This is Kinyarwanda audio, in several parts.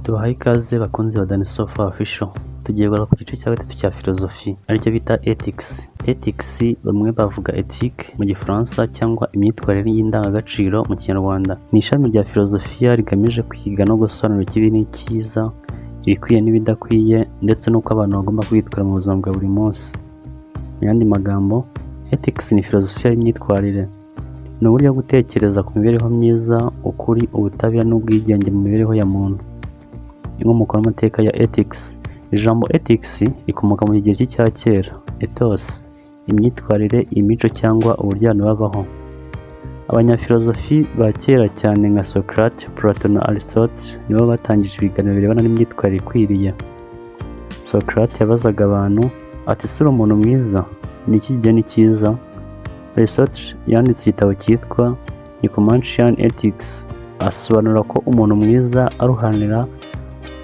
Tubahaye ikaze bakunzi ba Dani Sofa Official. Tugiye guhera ku gice cya gatatu cya filozofi aricyo bita ethics. Ethics bamwe bavuga ethique mu gifaransa cyangwa imyitwarire y'indangagaciro mu kinyarwanda. Ni ishami rya filozofiya rigamije kwiga no gusobanura ikibi n'icyiza, ibikwiye n'ibidakwiye ndetse n'uko abantu bagomba kwitwara mu buzima bwa buri munsi. Mu yandi magambo, ethics ni filozofiya y'imyitwarire. Ni uburyo bwo gutekereza ku mibereho myiza, ukuri, ubutabera n'ubwigenge mu mibereho ya muntu. Inkomoko n'amateka ya ethics. Ijambo ethics rikomoka mu kigereki cya kera, ethos, imyitwarire, imico cyangwa uburyo abantu babaho. Abanyafilozofi ba kera cyane nka Socrates, Plato na Aristotle nibo batangije ibiganiro birebana n'imyitwarire ikwiriye. Socrates yabazaga abantu ati ese uri umuntu mwiza? Ni iki kigeni cyiza? Aristotle yanditse igitabo cyitwa Nicomachean Ethics asobanura ko umuntu mwiza aruhanira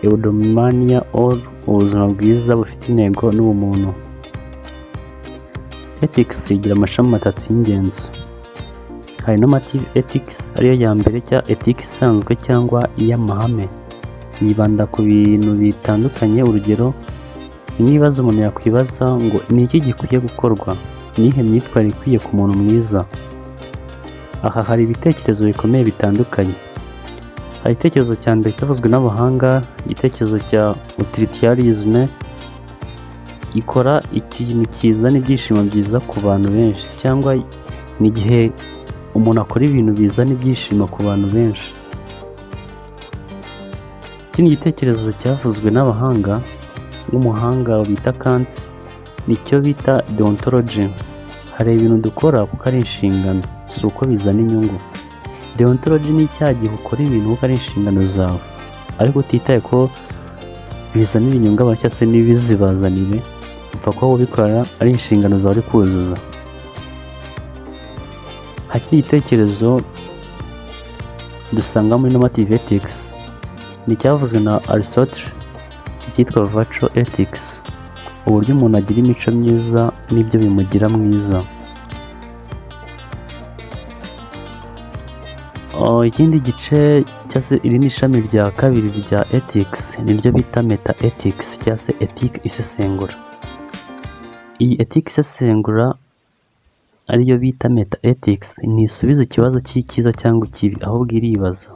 eudaimonia or ubuzima bwiza bufite intego n'ubumuntu. Ethics igira amashami atatu y'ingenzi. Hari normative ethics ariyo ya mbere cyangwa ethics isanzwe cyangwa iy'amahame. Yibanda ku bintu bitandukanye, urugero nk'ibibazo umuntu yakwibaza ngo ni iki gikwiye gukorwa, ni iyihe myitwarire ikwiye ku muntu mwiza. Aha hari ibitekerezo bikomeye bitandukanye. Hari igitekerezo cya mbere cyavuzwe n'abahanga, igitekerezo cya utilitarianism, ikora ikintu cyiza n'ibyishimo byiza ku bantu benshi, cyangwa ni igihe umuntu akora ibintu bizana ibyishimo ku bantu benshi. Ikindi gitekerezo cyavuzwe n'abahanga nk'umuhanga bita Kant, nicyo bita deontology. Hari ibintu dukora kuko ari inshingano, si uko bizana inyungu. Deontology ni icyaha gihe ukora ibintu kuko ari inshingano zawe, ariko utitaye ko bizanira inyungu abantu cyangwa se n'ibizibazanire, upfa kuba ubikora ari inshingano zawe uri kuzuza. Hari igitekerezo dusanga muri normative ethics, ni icyavuzwe na Aristotle cyitwa virtue ethics, uburyo umuntu agira imico myiza n'ibyo bimugira mwiza. Ikindi gice cyangwa se iri ni ishami rya kabiri rya ethics, niryo bita meta ethics cyangwa se ethique isesengura. Iyi ethique isesengura ariyo bita meta ethics ntisubiza ikibazo cy'icyiza cyangwa ikibi, ahubwo iribaza.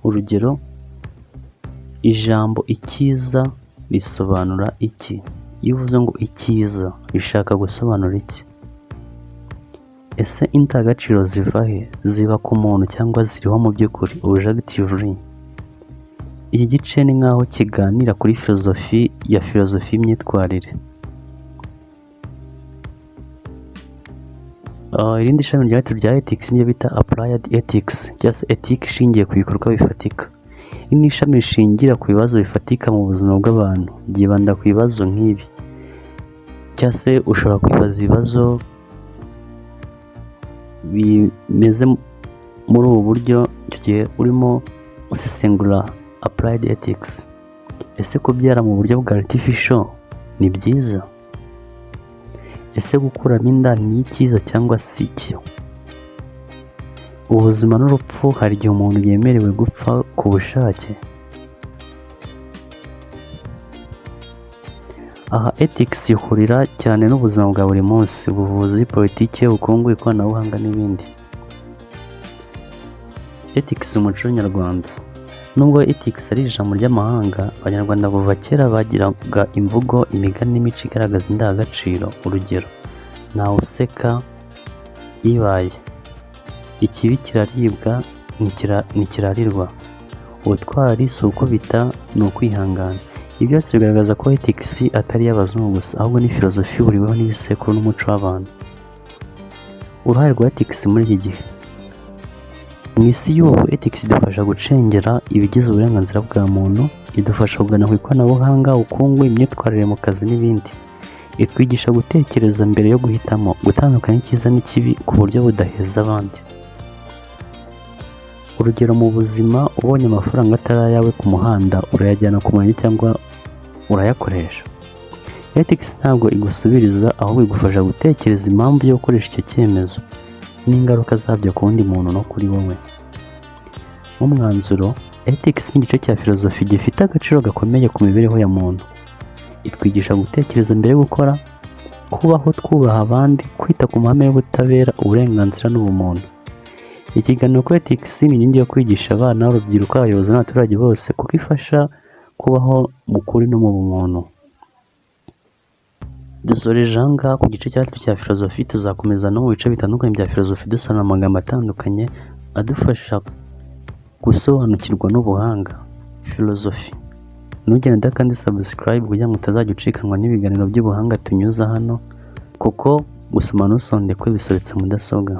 Urugero, ijambo icyiza risobanura iki? Iyo uvuze ngo icyiza bishaka gusobanura iki? Ese indangagaciro ziva he? Ziba ku muntu cyangwa ziriho mu by'ukuri objectively? Iki gice ni nk'aho kiganira kuri filozofi y'imyitwarire. Irindi shami rya gatatu rya ethics niryo bita applied ethics cyangwa se ethique ishingiye ku bikorwa bifatika. Iri ni ishami rishingira ku bibazo bifatika mu buzima bw'abantu, ryibanda ku bibazo nk'ibi, cyangwa se ushobora kwibaza ibibazo bimeze muri ubu buryo icyo gihe urimo usesengura applied ethics. Ese kubyara mu buryo bwa artificial ni byiza? Ese gukuramo inda ni icyiza cyangwa si cyo? Ubuzima n'urupfu, hari igihe umuntu yemerewe gupfa ku bushake? Aha ethics ihurira cyane n'ubuzima bwa buri munsi, ubuvuzi, politiki, ubukungu, ikoranabuhanga n'ibindi. Ethics mu muco nyarwanda. Nubwo ethics ari ijambo ry'amahanga, abanyarwanda kuva kera bagiraga imvugo, imigani n'imico igaragaza indangagaciro. Urugero, ntawe useka ibaye, ikibi kiraribwa ntikirarirwa, ubutwari si ukubita ni ukwihangana. Ibi byose bigaragaza ko ethics atari iy'abazungu gusa, ahubwo ni filozofi ihuriweho n'ibisekuru n'umuco w'abantu. Uruhare rwa ethics muri iki gihe. Mu isi y'ubu, ethics idufasha gucengera ibigize uburenganzira bwa muntu, idufasha kugana ku ikoranabuhanga, ubukungu, imyitwarire mu kazi n'ibindi. Itwigisha gutekereza mbere yo guhitamo, gutandukanya icyiza n'ikibi ku buryo budaheza abandi. Urugero, mu buzima, ubonye amafaranga atari ayawe ku muhanda, urayajyana ku murenge cyangwa urayakoresha. Ethics ntabwo igusubiriza, ahubwo igufasha gutekereza impamvu yo gukoresha icyo cyemezo n'ingaruka zabyo ku wundi muntu no kuri wowe. Nk'umwanzuro, ethics ni igice cya filozofi gifite agaciro gakomeye ku mibereho ya muntu. Itwigisha gutekereza mbere yo gukora, kubaho twubaha abandi, kwita ku mahame y'ubutabera, uburenganzira n'ubumuntu. Ikiganiro kuri ethics ni inkingi yo kwigisha abana, urubyiruko, abayobozi n'abaturage bose kuko ifasha kubaho mu kuri no mu bumuntu. Dusoreje aha ngaha ku gice cya gatatu cya filozofi, tuzakomeza no mu bice bitandukanye bya filozofi dusana amagambo atandukanye adufasha gusobanukirwa n'ubuhanga. Filozofi. Ntugende udakanda subscribe kugira ngo utazajya ucikanwa n'ibiganiro by'ubuhanga tunyuza hano, kuko gusoma ntusondekwe bisobetse mudasobwa.